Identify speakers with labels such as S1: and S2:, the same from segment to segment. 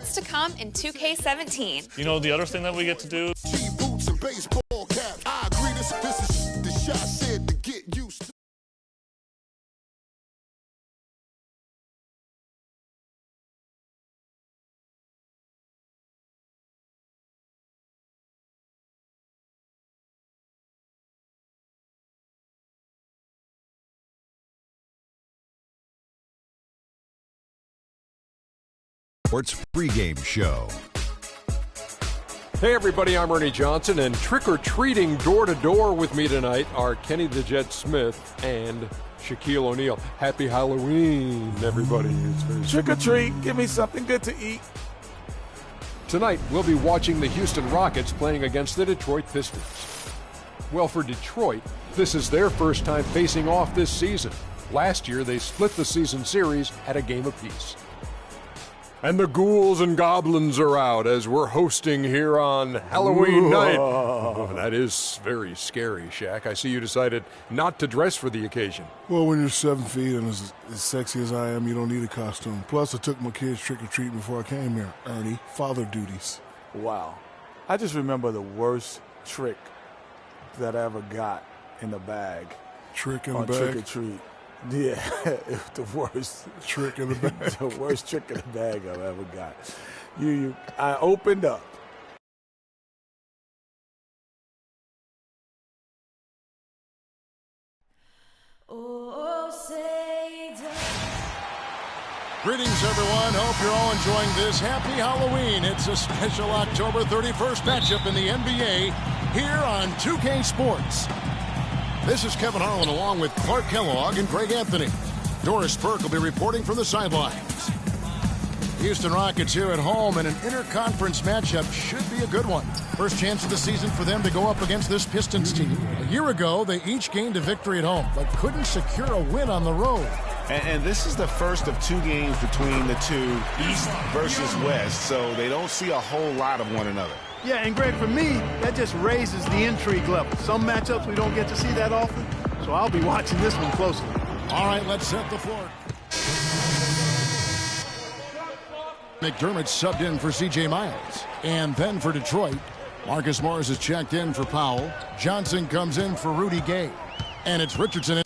S1: To come in 2K17.
S2: You know the other thing that we get to do?
S3: Boots and baseball caps. I agree, this is the shot said to get used to.
S4: Sports pregame show.
S5: Hey everybody, I'm Ernie Johnson, and trick-or-treating door-to-door with me tonight are Kenny the Jet Smith and Shaquille O'Neal. Happy Halloween, everybody.
S6: Trick-or-treat, give me something good to eat.
S5: Tonight, we'll be watching the Houston Rockets playing against the Detroit Pistons. Well, for Detroit, this is their first time facing off this season. Last year, they split the season series at a game apiece. And the ghouls and goblins are out as we're hosting here on Halloween night. Oh, that is very scary, Shaq. I see you decided not to dress for the occasion.
S7: Well, when you're 7 feet and as sexy as I am, you don't need a costume. Plus, I took my kids trick-or-treating before I came here. Ernie, father duties.
S6: Wow. I just remember the worst trick that I ever got in the bag.
S7: Trick in the bag?
S6: Trick-or-treat. Yeah, it was the worst
S7: trick in the bag.
S6: The worst trick in the bag I've ever got. I opened up.
S8: Greetings, everyone. Hope you're all enjoying this. Happy Halloween. It's a special October 31st matchup in the NBA here on 2K Sports. This is Kevin Harlan along with Clark Kellogg and Greg Anthony. Doris Burke will be reporting from the sidelines. Houston Rockets here at home, and an interconference matchup should be a good one. First chance of the season for them to go up against this Pistons team. A year ago, they each gained a victory at home, but couldn't secure a win on the road.
S9: And this is the first of two games between the two, East versus West, so they don't see a whole lot of one another.
S10: Yeah, and Greg, for me, that just raises the intrigue level. Some matchups we don't get to see that often, so I'll be watching this one closely.
S8: All right, let's set the floor. McDermott subbed in for C.J. Miles. And then for Detroit, Marcus Morris is checked in for Powell. Johnson comes in for Rudy Gay. And it's Richardson.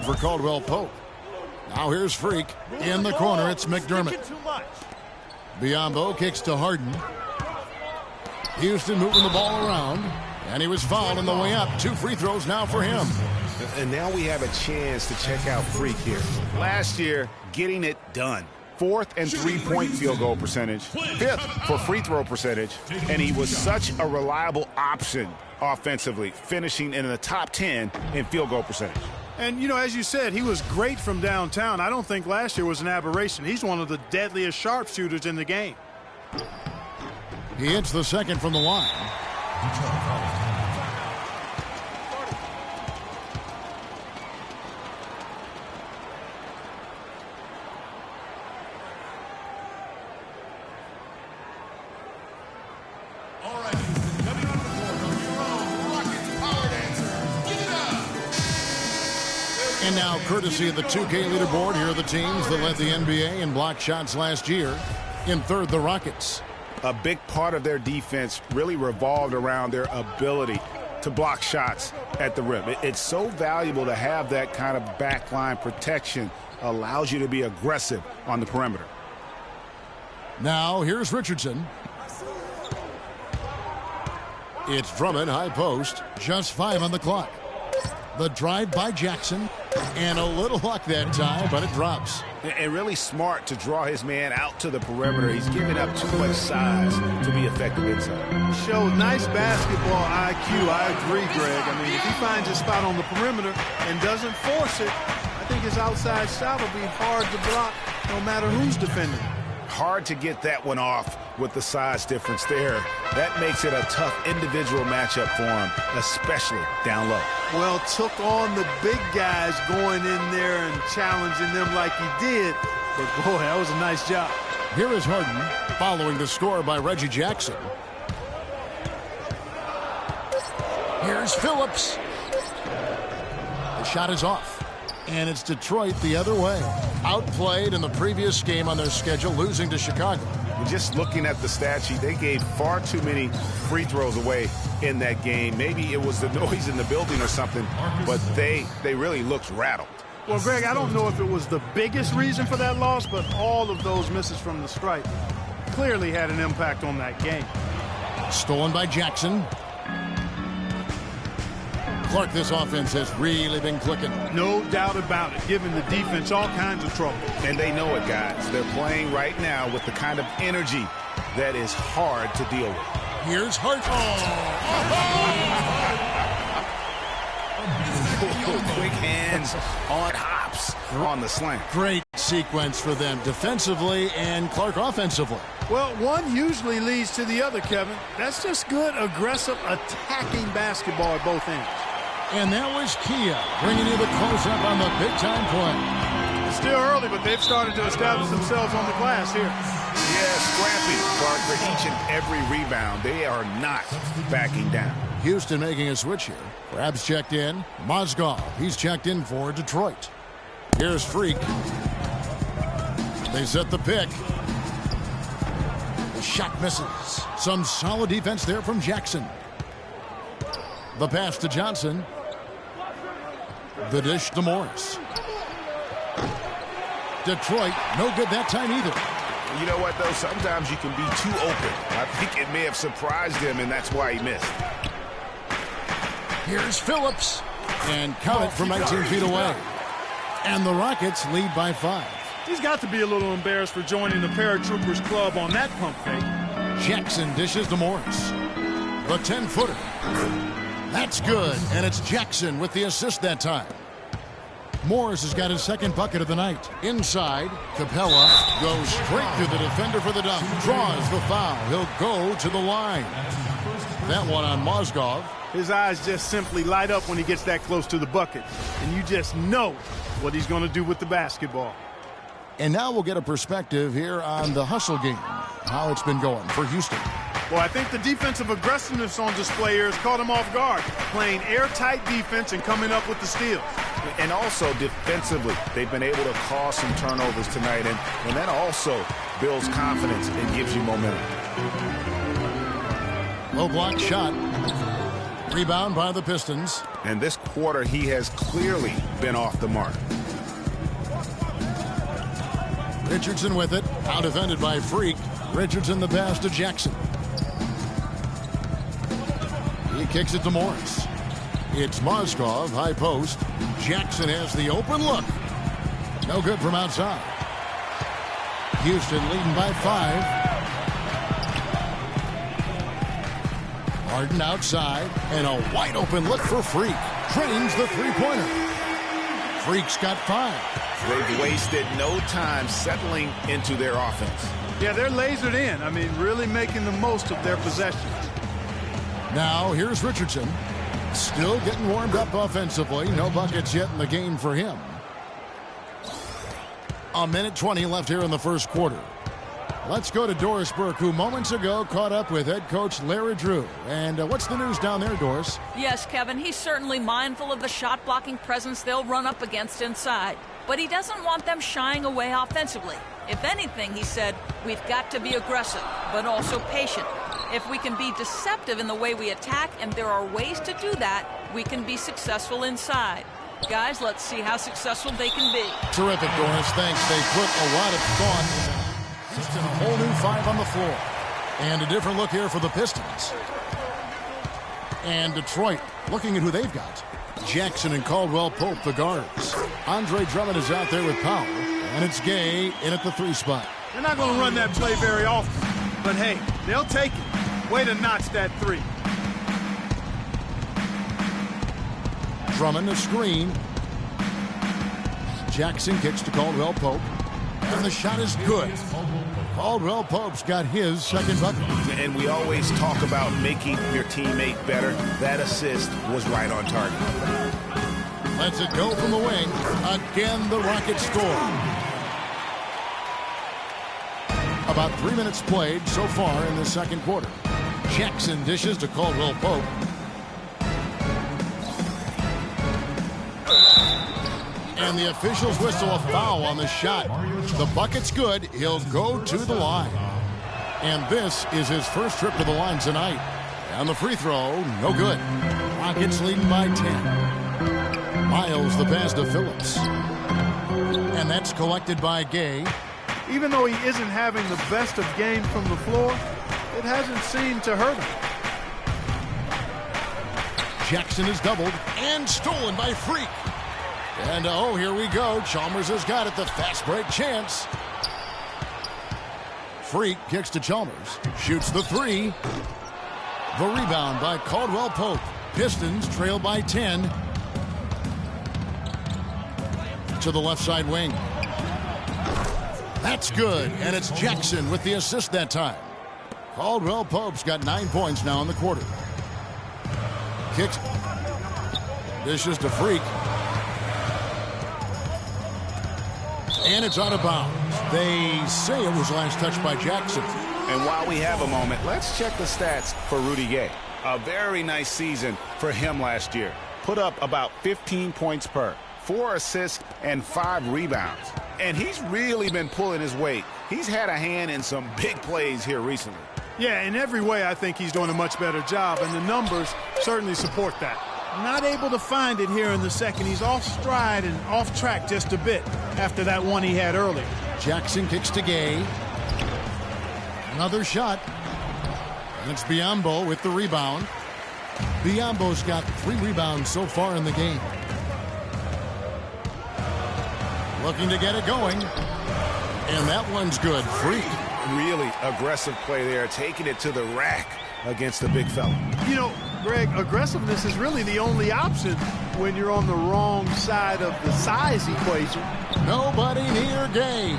S8: For Caldwell Pope. Now here's Freak. In the corner, it's McDermott. Biyombo kicks to Harden. Houston moving the ball around. And he was fouled on the way up. 2 free throws now for him.
S9: And now we have a chance to check out Freak here. Last year, getting it done. 4th and 3-point field goal percentage. 5th for free throw percentage. And he was such a reliable option offensively, finishing in the top 10 in field goal percentage.
S10: And, you know, as you said, he was great from downtown. I don't think last year was an aberration. He's one of the deadliest sharpshooters in the game.
S8: He hits the second from the line. And now, courtesy of the 2K leaderboard, here are the teams that led the NBA in block shots last year. In third, the Rockets.
S9: A big part of their defense really revolved around their ability to block shots at the rim. It's so valuable to have that kind of backline protection. Allows you to be aggressive on the perimeter.
S8: Now, here's Richardson. It's Drummond, high post. Just 5 on the clock. The drive by Jackson. And a little luck that time, but it drops.
S9: And really smart to draw his man out to the perimeter. He's giving up too much size to be effective inside.
S10: Showed nice basketball IQ. I agree, Greg. I mean, if he finds his spot on the perimeter and doesn't force it, I think his outside shot will be hard to block no matter who's defending.
S9: Hard to get that one off with the size difference there. That makes it a tough individual matchup for him, especially down low.
S10: Well, took on the big guys going in there and challenging them like he did. But, boy, that was a nice job.
S8: Here is Harden following the score by Reggie Jackson. Here's Phillips. The shot is off. And it's Detroit the other way. Outplayed in the previous game on their schedule, losing to Chicago.
S9: Just looking at the stat sheet, they gave far too many free throws away in that game. Maybe it was the noise in the building or something, but they really looked rattled.
S10: Well, Greg, I don't know if it was the biggest reason for that loss, but all of those misses from the stripe clearly had an impact on that game.
S8: Stolen by Jackson. Clark, this offense has really been clicking.
S10: No doubt about it, giving the defense all kinds of trouble.
S9: And they know it, guys. They're playing right now with the kind of energy that is hard to deal with.
S8: Here's Hart.
S9: Quick hands on Hops on the slam.
S8: Great sequence for them defensively and Clark offensively.
S10: Well, one usually leads to the other, Kevin. That's just good, aggressive, attacking basketball at both ends.
S8: And that was Kia bringing you the close-up on the big-time play.
S10: It's still early, but they've started to establish themselves on the glass here.
S9: Yeah, scrappy, Clark, for each and every rebound. They are not backing down.
S8: Houston making a switch here. Krabs checked in. Mozgov, he's checked in for Detroit. Here's Freak. They set the pick. The shot misses. Some solid defense there from Jackson. The pass to Johnson. The dish to Morris. Detroit, no good that time either.
S9: You know what, though? Sometimes you can be too open. I think it may have surprised him, and that's why he missed.
S8: Here's Phillips. And count it from 19 feet away. And the Rockets lead by 5.
S10: He's got to be a little embarrassed for joining the Paratroopers club on that pump fake.
S8: Jackson dishes to Morris. The 10-footer. That's good, and it's Jackson with the assist that time. Morris has got his second bucket of the night. Inside, Capella goes straight to the defender for the dunk. Draws the foul. He'll go to the line. That one on Mozgov.
S10: His eyes just simply light up when he gets that close to the bucket. And you just know what he's going to do with the basketball.
S8: And now we'll get a perspective here on the hustle game, how it's been going for Houston.
S10: Well, I think the defensive aggressiveness on display here has caught him off guard, playing airtight defense and coming up with the steals.
S9: And also defensively, they've been able to cause some turnovers tonight, and that also builds confidence and gives you momentum.
S8: Low block shot. Rebound by the Pistons.
S9: And this quarter, he has clearly been off the mark.
S8: Richardson with it. Out defended by Freak. Richardson the pass to Jackson. He kicks it to Morris. It's Mozgov, high post. Jackson has the open look. No good from outside. Houston leading by 5. Harden outside. And a wide open look for Freak. Drains the three-pointer. Freak's got 5.
S9: They've wasted no time settling into their offense.
S10: Yeah, they're lasered in. I mean, really making the most of their possessions.
S8: Now, here's Richardson. Still getting warmed up offensively. No buckets yet in the game for him. A minute 20 left here in the first quarter. Let's go to Doris Burke, who moments ago caught up with head coach Larry Drew. And what's the news down there, Doris?
S2: Yes, Kevin, he's certainly mindful of the shot-blocking presence they'll run up against inside. But he doesn't want them shying away offensively. If anything, he said, we've got to be aggressive, but also patient. If we can be deceptive in the way we attack, and there are ways to do that, we can be successful inside. Guys, let's see how successful they can be.
S8: Terrific, Doris. Thanks. They put a lot of thought. Houston, a whole new 5 on the floor. And a different look here for the Pistons. And Detroit, looking at who they've got. Jackson and Caldwell Pope, the guards. Andre Drummond is out there with Powell. And it's Gay in at the 3 spot.
S10: They're not going to run that play very often. But, hey, they'll take it. Way to notch that 3.
S8: Drummond a screen. Jackson kicks to Caldwell Pope. And the shot is good. Caldwell Pope's got his second bucket.
S9: And we always talk about making your teammate better. That assist was right on target.
S8: Lets it go from the wing. Again, the Rockets score. About 3 minutes played so far in the second quarter. Jackson dishes to Caldwell Pope. And the officials whistle a foul on the shot. The bucket's good. He'll go to the line. And this is his first trip to the line tonight. And the free throw, no good. Rockets leading by 10. Miles the pass to Phillips. And that's collected by Gay.
S10: Even though he isn't having the best of games from the floor, it hasn't seemed to hurt him.
S8: Jackson is doubled and stolen by Freak. And oh, here we go. Chalmers has got it. The fast break chance. Freak kicks to Chalmers. Shoots the 3. The rebound by Caldwell Pope. Pistons trail by 10. To the left side wing. That's good. And it's Jackson with the assist that time. Caldwell Pope's got 9 points now in the quarter. Kicks. Dishes to Freak. And it's out of bounds. They say it was last touched by Jackson.
S9: And while we have a moment, let's check the stats for Rudy Gay. A very nice season for him last year. Put up about 15 points per, 4 assists, and 5 rebounds. And he's really been pulling his weight. He's had a hand in some big plays here recently.
S10: Yeah, in every way, I think he's doing a much better job, and the numbers certainly support that. Not able to find it here in the second. He's off stride and off track just a bit after that one he had earlier.
S8: Jackson kicks to Gay. Another shot. And it's Biyombo with the rebound. Biyombo's got 3 rebounds so far in the game. Looking to get it going. And that one's good. Freak.
S9: Really aggressive play there, taking it to the rack against the big fella.
S10: You know, Greg, aggressiveness is really the only option when you're on the wrong side of the size equation.
S8: Nobody near Gay.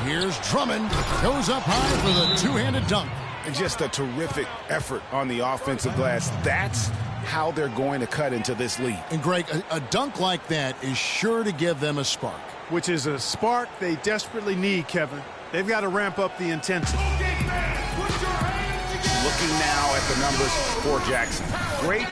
S8: Here's Drummond. Goes up high for the two-handed dunk.
S9: And just a terrific effort on the offensive glass. That's how they're going to cut into this lead.
S8: And Greg, a dunk like that is sure to give them a spark.
S10: Which is a spark they desperately need, Kevin. They've got to ramp up the intensity.
S9: Looking now at the numbers for Jackson. Great